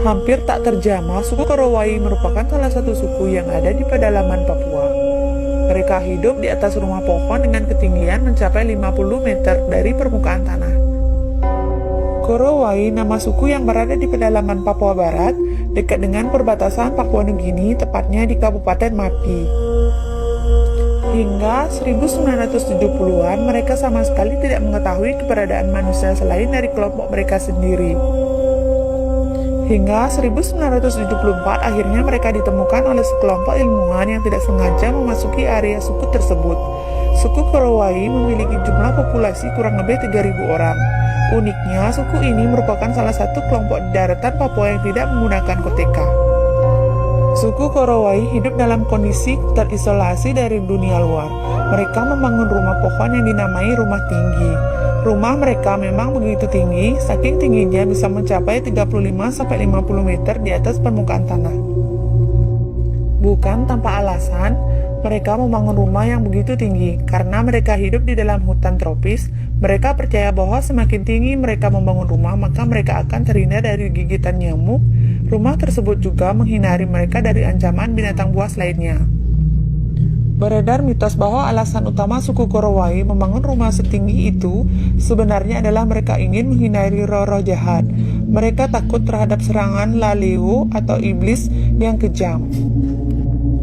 Hampir tak terjamah, suku Korowai merupakan salah satu suku yang ada di pedalaman Papua. Mereka hidup di atas rumah pohon dengan ketinggian mencapai 50 meter dari permukaan tanah. Korowai, nama suku yang berada di pedalaman Papua Barat, dekat dengan perbatasan Papua Nugini, tepatnya di Kabupaten Mapi. Hingga 1970-an, mereka sama sekali tidak mengetahui keberadaan manusia selain dari kelompok mereka sendiri. Hingga 1974, akhirnya mereka ditemukan oleh sekelompok ilmuwan yang tidak sengaja memasuki area suku tersebut. Suku Korowai memiliki jumlah populasi kurang lebih 3.000 orang. Uniknya, suku ini merupakan salah satu kelompok di daratan Papua yang tidak menggunakan koteka. Suku Korowai hidup dalam kondisi terisolasi dari dunia luar. Mereka membangun rumah pohon yang dinamai rumah tinggi. Rumah mereka memang begitu tinggi, saking tingginya bisa mencapai 35-50 meter di atas permukaan tanah. Bukan tanpa alasan, mereka membangun rumah yang begitu tinggi. Karena mereka hidup di dalam hutan tropis, mereka percaya bahwa semakin tinggi mereka membangun rumah, maka mereka akan terhindar dari gigitan nyamuk. Rumah tersebut juga menghindari mereka dari ancaman binatang buas lainnya. Beredar mitos bahwa alasan utama suku Korowai membangun rumah setinggi itu sebenarnya adalah mereka ingin menghindari roh-roh jahat. Mereka takut terhadap serangan Laleo atau iblis yang kejam.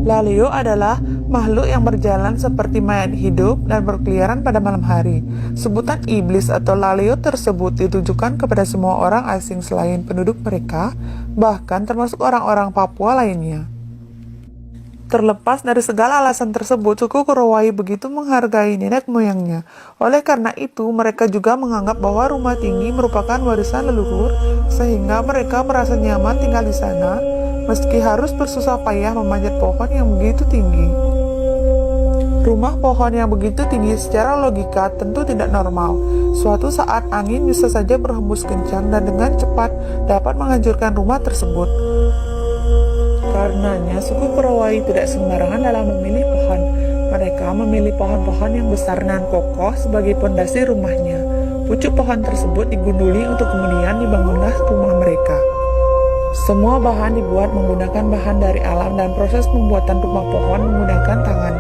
Laleo adalah makhluk yang berjalan seperti mayat hidup dan berkeliaran pada malam hari. Sebutan iblis atau Laleo tersebut ditujukan kepada semua orang asing selain penduduk mereka, bahkan termasuk orang-orang Papua lainnya. Terlepas dari segala alasan tersebut, suku Korowai begitu menghargai nenek moyangnya. Oleh karena itu, mereka juga menganggap bahwa rumah tinggi merupakan warisan leluhur, sehingga mereka merasa nyaman tinggal di sana, meski harus bersusah payah memanjat pohon yang begitu tinggi. Rumah pohon yang begitu tinggi secara logika tentu tidak normal. Suatu saat angin bisa saja berhembus kencang dan dengan cepat dapat menghancurkan rumah tersebut. Karenanya, suku Korowai tidak sembarangan dalam memilih pohon. Mereka memilih pohon-pohon yang besar dan kokoh sebagai pondasi rumahnya. Pucuk pohon tersebut digunduli untuk kemudian dibangunlah rumah mereka. Semua bahan dibuat menggunakan bahan dari alam dan proses pembuatan rumah pohon menggunakan tangan,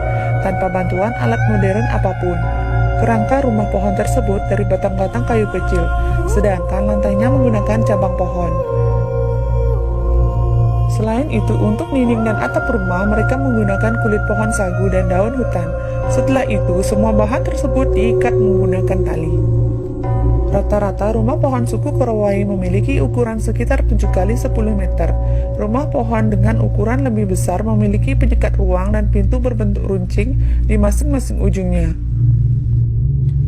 tanpa bantuan alat modern apapun. Kerangka rumah pohon tersebut dari batang-batang kayu kecil, sedangkan lantainya menggunakan cabang pohon. Selain itu, untuk dinding dan atap rumah, mereka menggunakan kulit pohon sagu dan daun hutan. Setelah itu, semua bahan tersebut diikat menggunakan tali. Rata-rata rumah pohon suku Korowai memiliki ukuran sekitar 7 kali 10 meter. Rumah pohon dengan ukuran lebih besar memiliki penyekat ruang dan pintu berbentuk runcing di masing-masing ujungnya.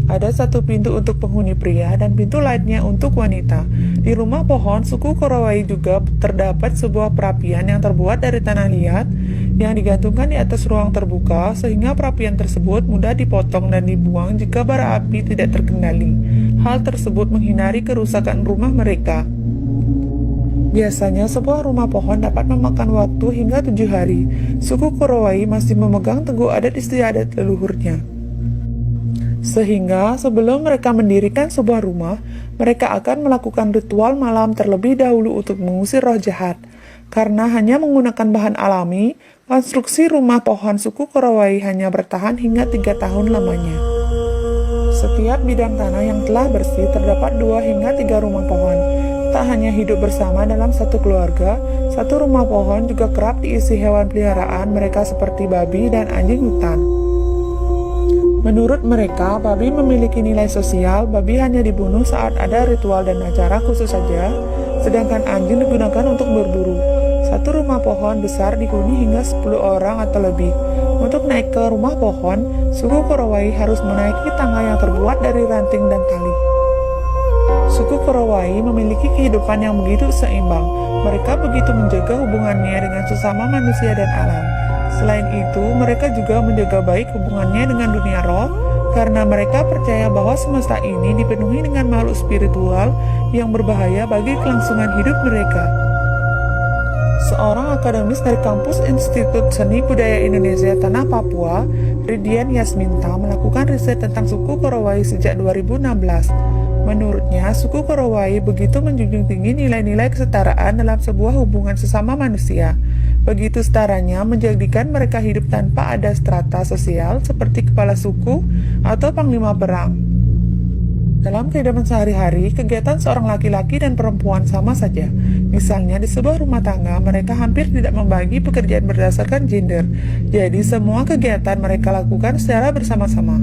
Ada satu pintu untuk penghuni pria dan pintu lainnya untuk wanita. Di rumah pohon suku Korowai juga terdapat sebuah perapian yang terbuat dari tanah liat yang digantungkan di atas ruang terbuka, sehingga perapian tersebut mudah dipotong dan dibuang jika bara api tidak terkendali. Hal tersebut menghindari kerusakan rumah mereka. Biasanya sebuah rumah pohon dapat memakan waktu hingga 7 hari. Suku Korowai masih memegang teguh adat istiadat leluhurnya. Sehingga sebelum mereka mendirikan sebuah rumah, mereka akan melakukan ritual malam terlebih dahulu untuk mengusir roh jahat. Karena hanya menggunakan bahan alami, konstruksi rumah pohon suku Korowai hanya bertahan hingga 3 tahun lamanya. Setiap bidang tanah yang telah bersih terdapat 2 hingga 3 rumah pohon. Tak hanya hidup bersama dalam satu keluarga, satu rumah pohon juga kerap diisi hewan peliharaan mereka seperti babi dan anjing hutan. Menurut mereka, babi memiliki nilai sosial. Babi hanya dibunuh saat ada ritual dan acara khusus saja, sedangkan anjing digunakan untuk berburu. Satu rumah pohon besar dihuni hingga 10 orang atau lebih. Untuk naik ke rumah pohon, suku Korowai harus menaiki tangga yang terbuat dari ranting dan tali. Suku Korowai memiliki kehidupan yang begitu seimbang. Mereka begitu menjaga hubungannya dengan sesama manusia dan alam. Selain itu, mereka juga menjaga baik hubungannya dengan dunia roh, karena mereka percaya bahwa semesta ini dipenuhi dengan makhluk spiritual yang berbahaya bagi kelangsungan hidup mereka. Seorang akademis dari kampus Institut Seni Budaya Indonesia Tanah Papua, Ridian Yasminta, melakukan riset tentang suku Korowai sejak 2016. Menurutnya, suku Korowai begitu menjunjung tinggi nilai-nilai kesetaraan dalam sebuah hubungan sesama manusia. Begitu setaranya menjadikan mereka hidup tanpa ada strata sosial seperti kepala suku atau panglima perang. Dalam kehidupan sehari-hari, kegiatan seorang laki-laki dan perempuan sama saja. Misalnya di sebuah rumah tangga, mereka hampir tidak membagi pekerjaan berdasarkan gender. Jadi semua kegiatan mereka lakukan secara bersama-sama.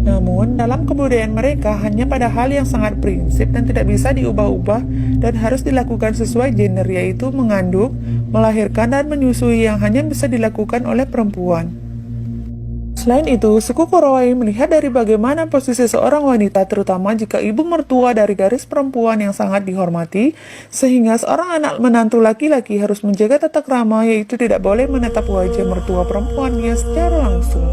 Namun, dalam kebudayaan mereka hanya pada hal yang sangat prinsip dan tidak bisa diubah-ubah dan harus dilakukan sesuai gender, yaitu mengandung, melahirkan, dan menyusui yang hanya bisa dilakukan oleh perempuan. Selain itu, suku Korowai melihat dari bagaimana posisi seorang wanita, terutama jika ibu mertua dari garis perempuan yang sangat dihormati, sehingga seorang anak menantu laki-laki harus menjaga tata krama, yaitu tidak boleh menatap wajah mertua perempuannya secara langsung.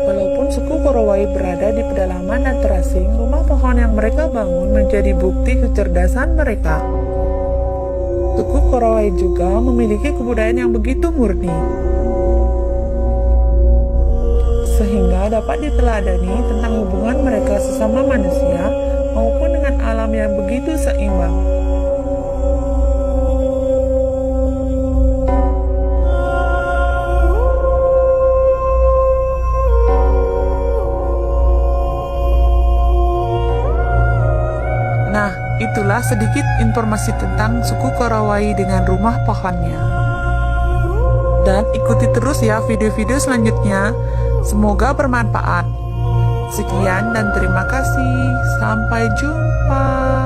Walaupun suku Korowai berada di pedalaman dan terasing, rumah pohon yang mereka bangun menjadi bukti kecerdasan mereka. Suku Korowai juga memiliki kebudayaan yang begitu murni, sehingga dapat diteladani tentang hubungan mereka sesama manusia maupun dengan alam yang begitu seimbang. Nah, itulah sedikit informasi tentang suku Korowai dengan rumah pohonnya. Dan ikuti terus ya video-video selanjutnya. Semoga bermanfaat. Sekian dan terima kasih. Sampai jumpa.